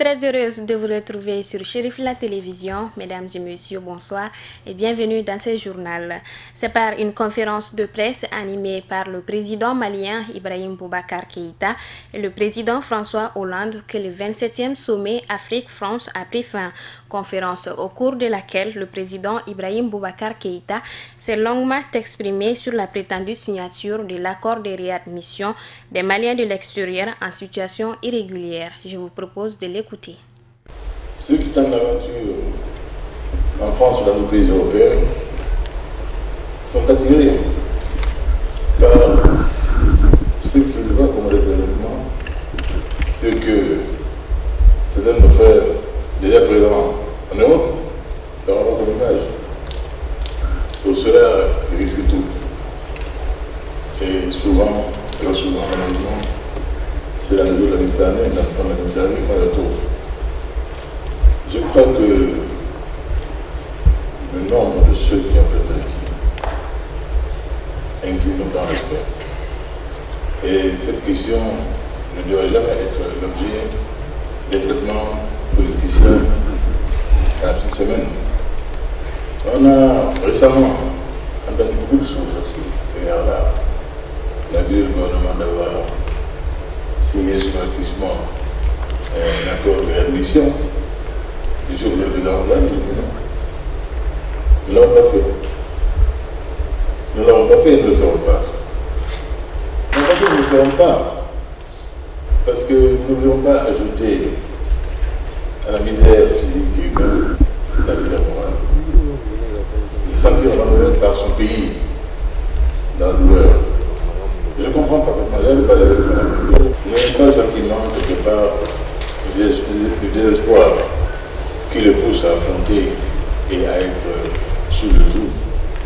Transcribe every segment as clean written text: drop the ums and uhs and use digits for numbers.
très heureuse de vous retrouver sur Chérif la télévision. Mesdames et messieurs, bonsoir et bienvenue dans ce journal. C'est par une conférence de presse animée par le président malien Ibrahim Boubacar Keïta et le président François Hollande que le 27e sommet Afrique-France a pris fin. Conférence au cours de laquelle le président Ibrahim Boubacar Keïta s'est longuement exprimé sur la prétendue signature de l'accord de réadmission des Maliens de l'extérieur en situation irrégulière. Je vous propose de l'écouter. Ceux qui tentent l'aventure en France ou dans nos pays européens sont attirés par ce qu'ils voient comme développement, ce que c'est de nous faire déjà présent en Europe, leur avoir comme image. Pour cela, ils risquent tout. Et souvent, très souvent, malheureusement, c'est la niveau de la Méditerranée, dans le fond de la Méditerranée qu'on retrouve. Je crois que le nombre de ceux qui ont peut-être incline au grand respect. Et cette question ne devrait jamais être l'objet des traitements politiciens à la petite semaine. On a récemment entendu beaucoup de choses à cet égard-là. On a dit le gouvernement d'avoir signé sur l'investissement un accord de réadmission. Du jour où le président Hollande dit non. Nous ne l'avons pas fait. Nous ne l'avons pas fait et nous ne le ferons pas. Nous ne l'avons pas fait et nous ne le ferons pas. Parce que nous ne voulons pas ajouter à la misère physique et humaine la misère morale. Il se sentir abandonné par son pays dans la douleur. Je comprends parfaitement. Là, je parle avec moi. Je n'ai pas le sentiment, quelque part, du désespoir qui le pousse à affronter et à être sous le joug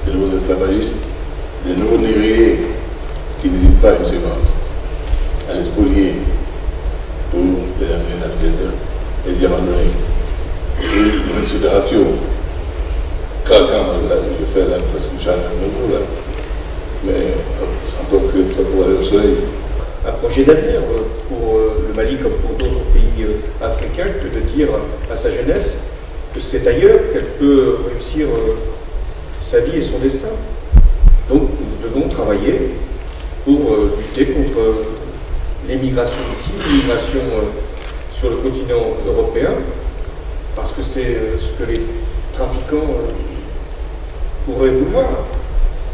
de nouveaux esclavagistes, de nouveaux négriers qui n'hésitent pas une seconde à les spolier pour les amener dans le désert et les abandonner. Et le monsieur de Rafio, craquant, là, je fais là presque jamais un nouveau là. Mais encore que c'est pour aller au soleil. Un projet d'avenir pour le Mali comme pour d'autres pays africains que de dire à sa jeunesse que c'est ailleurs qu'elle peut réussir sa vie et son destin. Donc nous devons travailler pour lutter contre l'émigration ici, l'émigration sur le continent européen, parce que c'est ce que les trafiquants pourraient vouloir.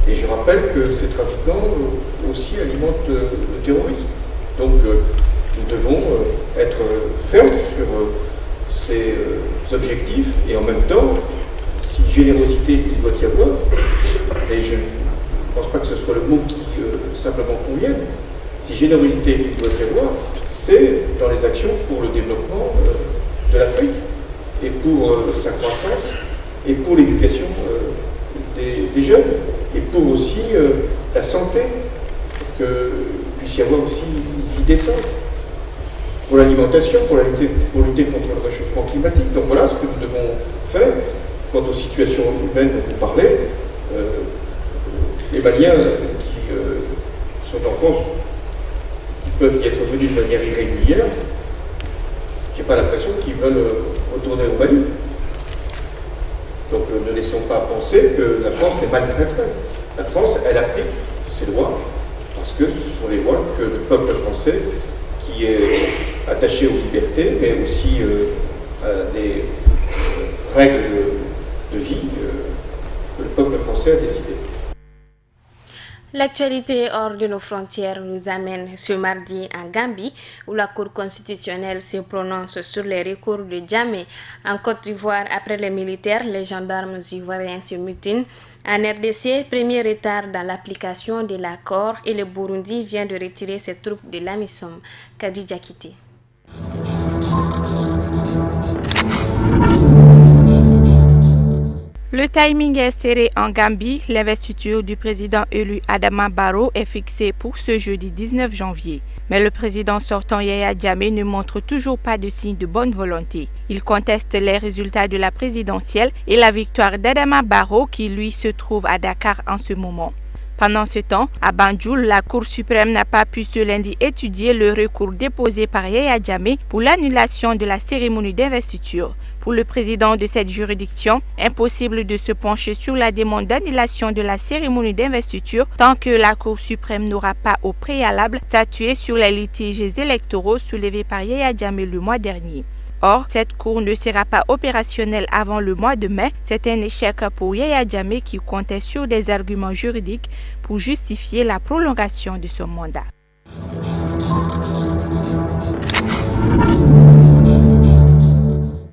Et je rappelle que ces trafiquants aussi alimentent le terrorisme. Donc nous devons être fermes sur ces objectifs et en même temps, si générosité il doit y avoir, et je ne pense pas que ce soit le mot qui simplement convienne, si générosité il doit y avoir, c'est dans les actions pour le développement de l'Afrique et pour sa croissance et pour l'éducation des jeunes. Et pour aussi la santé, pour qu'il puisse y avoir aussi une vie décente, pour l'alimentation, pour lutter contre le réchauffement climatique. Donc voilà ce que nous devons faire quant aux situations humaines dont vous parlez. Les Maliens qui sont en France, qui peuvent y être venus de manière irrégulière, je n'ai pas l'impression qu'ils veulent retourner au Mali. Donc ne laissons pas penser que la France les maltraiterait. La France, elle applique ses lois, parce que ce sont les lois que le peuple français, qui est attaché aux libertés, mais aussi à des règles de vie, que le peuple français a décidé. L'actualité hors de nos frontières nous amène ce mardi en Gambie, où la Cour constitutionnelle se prononce sur les recours de Djamé. En Côte d'Ivoire, après les militaires, les gendarmes ivoiriens se mutinent. En RDC, premier retard dans l'application de l'accord et le Burundi vient de retirer ses troupes de l'AMISOM. Kadidja Kité. Le timing est serré en Gambie. L'investiture du président élu Adama Barrow est fixée pour ce jeudi 19 janvier. Mais le président sortant Yaya Jammeh ne montre toujours pas de signe de bonne volonté. Il conteste les résultats de la présidentielle et la victoire d'Adama Barrow qui lui se trouve à Dakar en ce moment. Pendant ce temps, à Banjul, la Cour suprême n'a pas pu ce lundi étudier le recours déposé par Yaya Jammeh pour l'annulation de la cérémonie d'investiture. Pour le président de cette juridiction, impossible de se pencher sur la demande d'annulation de la cérémonie d'investiture tant que la Cour suprême n'aura pas au préalable statué sur les litiges électoraux soulevés par Yaya Jammeh le mois dernier. Or, cette cour ne sera pas opérationnelle avant le mois de mai. C'est un échec pour Yaya Jammeh qui comptait sur des arguments juridiques pour justifier la prolongation de son mandat.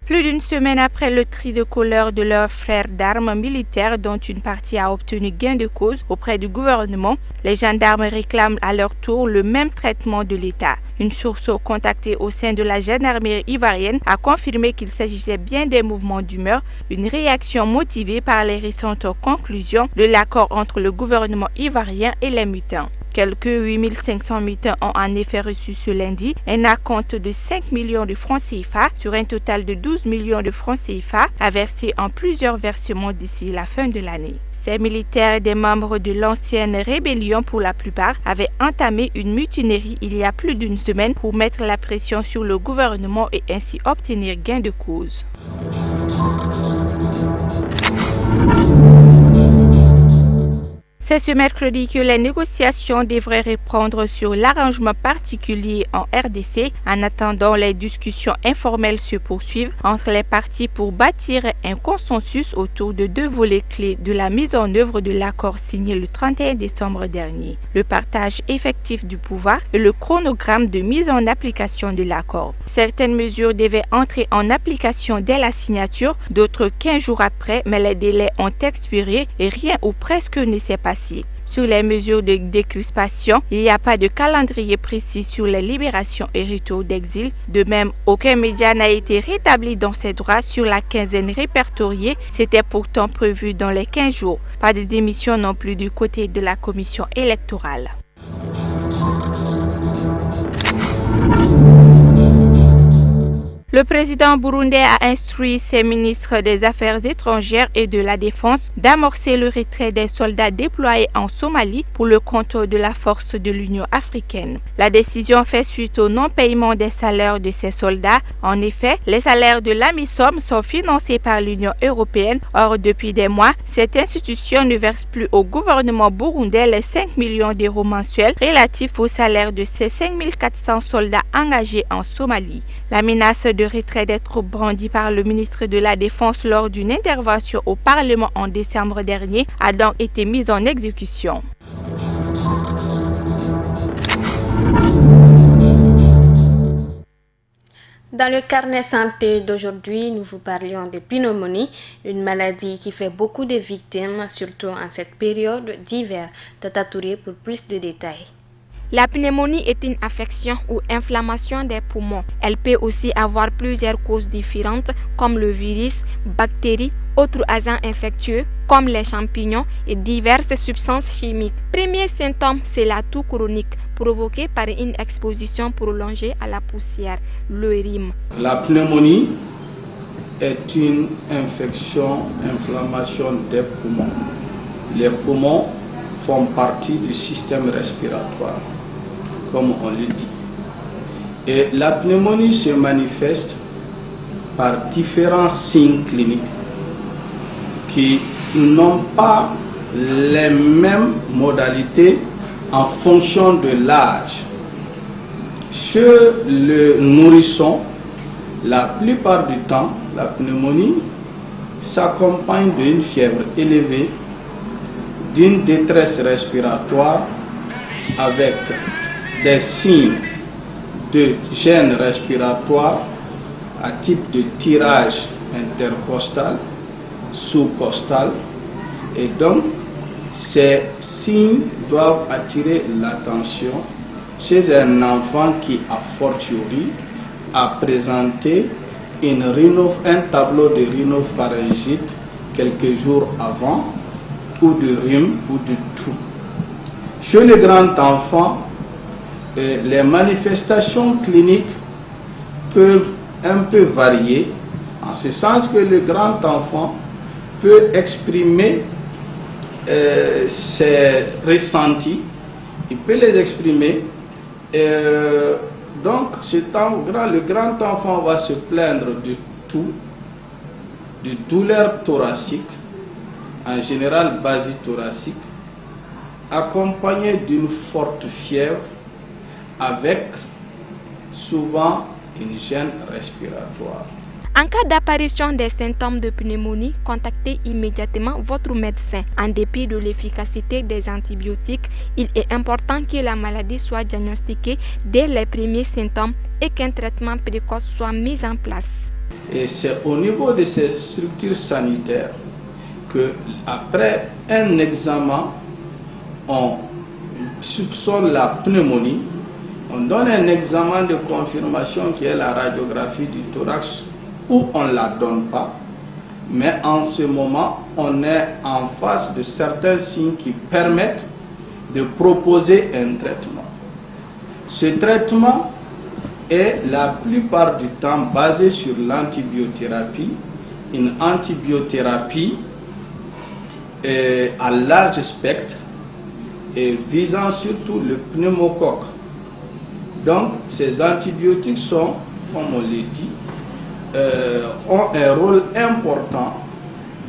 Plus d'une semaine après le cri de colère de leurs frères d'armes militaires dont une partie a obtenu gain de cause auprès du gouvernement, les gendarmes réclament à leur tour le même traitement de l'État. Une source contactée au sein de la gendarmerie ivoirienne a confirmé qu'il s'agissait bien des mouvements d'humeur, une réaction motivée par les récentes conclusions de l'accord entre le gouvernement ivoirien et les mutins. Quelques 8500 mutins ont en effet reçu ce lundi un acompte de 5 millions de francs CFA sur un total de 12 millions de francs CFA à verser en plusieurs versements d'ici la fin de l'année. Ces militaires, des membres de l'ancienne rébellion pour la plupart, avaient entamé une mutinerie il y a plus d'une semaine pour mettre la pression sur le gouvernement et ainsi obtenir gain de cause. C'est ce mercredi que les négociations devraient reprendre sur l'arrangement particulier en RDC. En attendant, les discussions informelles se poursuivent entre les parties pour bâtir un consensus autour de deux volets clés de la mise en œuvre de l'accord signé le 31 décembre dernier. Le partage effectif du pouvoir et le chronogramme de mise en application de l'accord. Certaines mesures devaient entrer en application dès la signature, d'autres 15 jours après, mais les délais ont expiré et rien ou presque ne s'est passé. Sur les mesures de décrispation, il n'y a pas de calendrier précis sur les libérations et retours d'exil. De même, aucun média n'a été rétabli dans ses droits sur la quinzaine répertoriée. C'était pourtant prévu dans les 15 jours. Pas de démission non plus du côté de la commission électorale. Le président burundais a instruit ses ministres des Affaires étrangères et de la Défense d'amorcer le retrait des soldats déployés en Somalie pour le compte de la force de l'Union africaine. La décision fait suite au non-paiement des salaires de ces soldats. En effet, les salaires de l'AMISOM sont financés par l'Union européenne. Or, depuis des mois, cette institution ne verse plus au gouvernement burundais les 5 millions d'euros mensuels relatifs au salaire de ces 5400 soldats engagés en Somalie. La menace de retrait des troupes brandie par le ministre de la Défense lors d'une intervention au Parlement en décembre dernier a donc été mise en exécution. Dans le carnet santé d'aujourd'hui, nous vous parlions de pneumonie, une maladie qui fait beaucoup de victimes, surtout en cette période d'hiver. Tata Touré pour plus de détails. La pneumonie est une affection ou inflammation des poumons. Elle peut aussi avoir plusieurs causes différentes comme le virus, bactéries, autres agents infectieux comme les champignons et diverses substances chimiques. Premier symptôme, c'est la toux chronique provoquée par une exposition prolongée à la poussière, le rhume. La pneumonie est une inflammation des poumons. Les poumons font partie du système respiratoire, comme on le dit. Et la pneumonie se manifeste par différents signes cliniques qui n'ont pas les mêmes modalités en fonction de l'âge. Chez le nourrisson, la plupart du temps, la pneumonie s'accompagne d'une fièvre élevée, d'une détresse respiratoire avec des signes de gêne respiratoire à type de tirage intercostal, sous-costal, et donc ces signes doivent attirer l'attention chez un enfant qui, a fortiori, a présenté un tableau de rhinopharyngite quelques jours avant, ou de rhume ou de toux. Chez les grands enfants, les manifestations cliniques peuvent un peu varier, en ce sens que le grand enfant peut exprimer ses ressentis, il peut les exprimer. Donc le grand enfant va se plaindre de tout, de douleurs thoraciques, en général basithoracique, accompagné d'une forte fièvre avec souvent une gêne respiratoire. En cas d'apparition des symptômes de pneumonie, contactez immédiatement votre médecin. En dépit de l'efficacité des antibiotiques, il est important que la maladie soit diagnostiquée dès les premiers symptômes et qu'un traitement précoce soit mis en place. Et c'est au niveau de ces structures sanitaires que, après un examen, on soupçonne la pneumonie, on donne un examen de confirmation qui est la radiographie du thorax, ou on ne la donne pas, mais en ce moment, on est en face de certains signes qui permettent de proposer un traitement. Ce traitement est la plupart du temps basé sur l'antibiothérapie, une antibiothérapie à large spectre et visant surtout le pneumocoque. Donc, ces antibiotiques sont, comme on l'a dit, ont un rôle important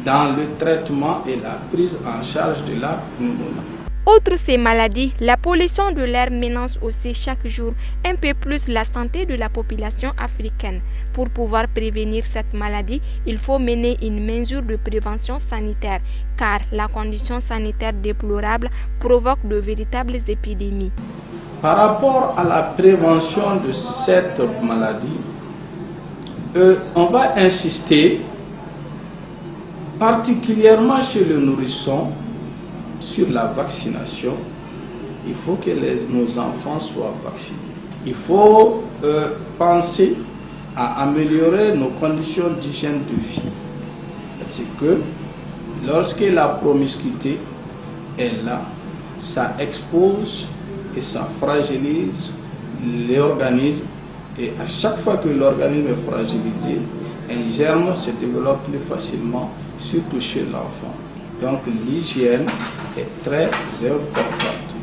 dans le traitement et la prise en charge de la pneumonie. Outre ces maladies, la pollution de l'air menace aussi chaque jour un peu plus la santé de la population africaine. Pour pouvoir prévenir cette maladie, il faut mener une mesure de prévention sanitaire, car la condition sanitaire déplorable provoque de véritables épidémies. Par rapport à la prévention de cette maladie, on va insister particulièrement chez le nourrisson sur la vaccination. Il faut que nos enfants soient vaccinés. Il faut penser à améliorer nos conditions d'hygiène de vie. Parce que lorsque la promiscuité est là, ça expose et ça fragilise l'organisme. Et à chaque fois que l'organisme est fragilisé, un germe se développe plus facilement, surtout chez l'enfant. Donc l'hygiène est très importante.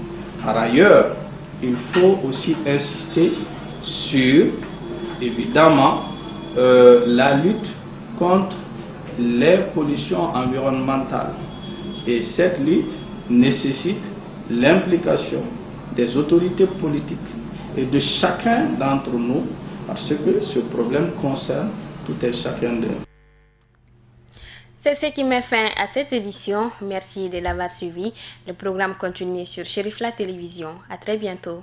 Par ailleurs, il faut aussi insister sur, évidemment, la lutte contre les pollutions environnementales. Et cette lutte nécessite l'implication des autorités politiques et de chacun d'entre nous, parce que ce problème concerne tout et chacun d'eux. C'est ce qui met fin à cette édition. Merci de l'avoir suivi. Le programme continue sur Chérif la Télévision. À très bientôt.